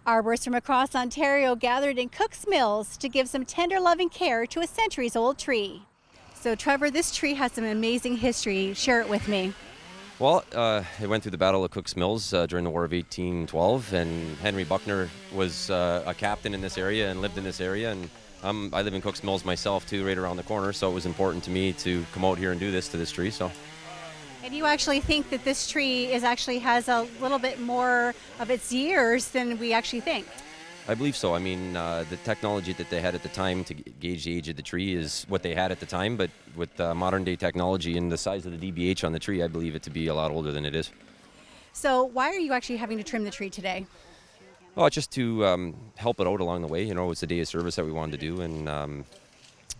Arborists from across Ontario gathered in Cook's Mills to give some tender loving care to a centuries-old tree. So Trevor, this tree has some amazing history. Share it with me. Well, it went through the Battle of Cook's Mills during the War of 1812, and Henry Buckner was a captain in this area and lived in this area. And I live in Cook's Mills myself too, right around the corner. So it was important to me to come out here and do this to this tree. So. And you actually think that this tree has a little bit more of its years than we actually think? I believe so. I mean, the technology that they had at the time to gauge the age of the tree is what they had at the time, but with modern day technology and the size of the DBH on the tree, I believe it to be a lot older than it is. So why are you actually having to trim the tree today? Well, it's just to help it out along the way. You know, it's a day of service that we wanted to do, and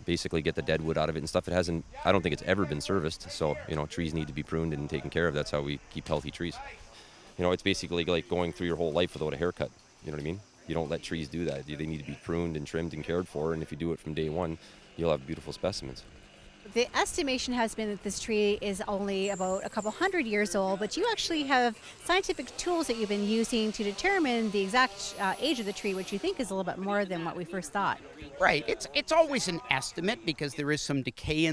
basically get the dead wood out of it and stuff. I don't think it's ever been serviced. So, you know, trees need to be pruned and taken care of. That's how we keep healthy trees. You know, it's basically like going through your whole life without a haircut. You know what I mean? You don't let trees do that. They need to be pruned and trimmed and cared for. And if you do it from day one, you'll have beautiful specimens. The estimation has been that this tree is only about a couple hundred years old, but you actually have scientific tools that you've been using to determine the exact age of the tree, which you think is a little bit more than what we first thought. Right. It's always an estimate because there is some decay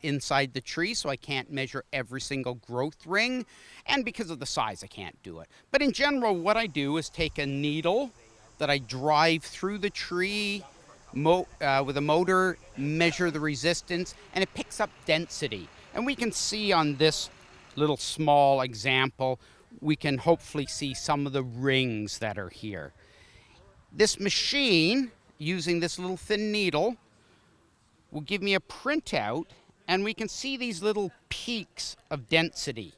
inside the tree, so I can't measure every single growth ring, and because of the size, I can't do it. But in general, what I do is take a needle that I drive through the tree with a motor, measure the resistance, and it picks up density. And we can see on this little small example, we can hopefully see some of the rings that are here. This machine, using this little thin needle, will give me a printout, and we can see these little peaks of density.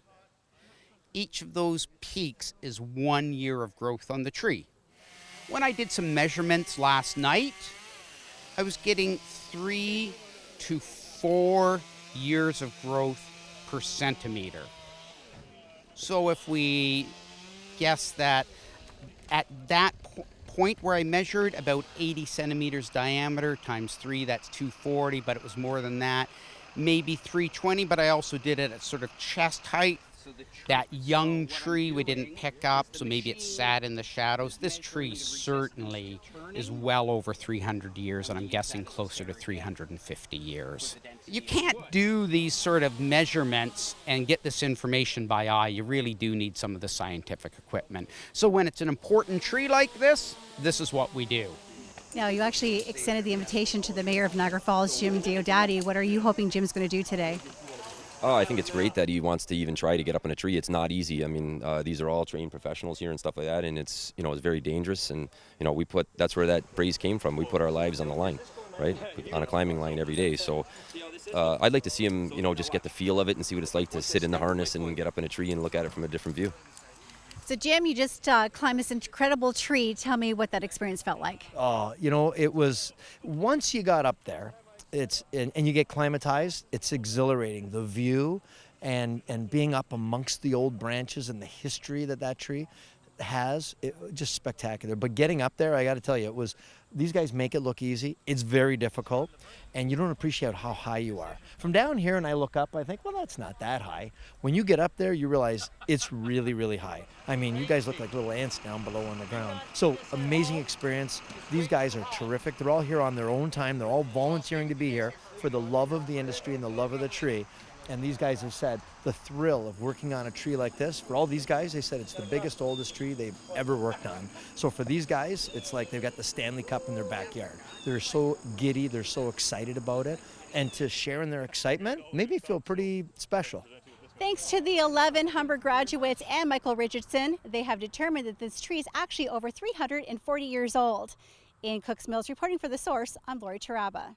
Each of those peaks is 1 year of growth on the tree. When I did some measurements last night, I was getting 3 to 4 years of growth per centimeter. So if we guess that at that point where I measured about 80 centimeters diameter times 3, that's 240, but it was more than that, maybe 320, but I also did it at sort of chest height. That young tree we didn't pick up, so maybe it sat in the shadows. This tree certainly is well over 300 years, and I'm guessing closer to 350 years. You can't do these sort of measurements and get this information by eye. You really do need some of the scientific equipment. So when it's an important tree like this is what we do. Now, you actually extended the invitation to the Mayor of Niagara Falls, Jim Diodati. What are you hoping Jim's going to do today? Oh, I think it's great that he wants to even try to get up in a tree. It's not easy. I mean, these are all trained professionals here and stuff like that, and it's very dangerous. And that's where that phrase came from. We put our lives on the line, right, on a climbing line every day. So I'd like to see him, just get the feel of it and see what it's like to sit in the harness and get up in a tree and look at it from a different view. So, Jim, you just climbed this incredible tree. Tell me what that experience felt like. It was, once you got up there, and you get climatized, it's exhilarating. The view and being up amongst the old branches and the history that tree has, just spectacular. But getting up there, I got to tell you, these guys make it look easy. It's very difficult, and you don't appreciate how high you are. From down here, and I look up, I think, well, that's not that high. When you get up there, you realize it's really, really high. I mean, you guys look like little ants down below on the ground. So, amazing experience. These guys are terrific. They're all here on their own time. They're all volunteering to be here for the love of the industry and the love of the tree. And these guys have said the thrill of working on a tree like this, for all these guys, they said it's the biggest, oldest tree they've ever worked on. So for these guys, it's like they've got the Stanley Cup in their backyard. They're so giddy, they're so excited about it. And to share in their excitement made me feel pretty special. Thanks to the 11 Humber graduates and Michael Richardson, they have determined that this tree is actually over 340 years old. In Cook's Mills, reporting for The Source, I'm Lori Taraba.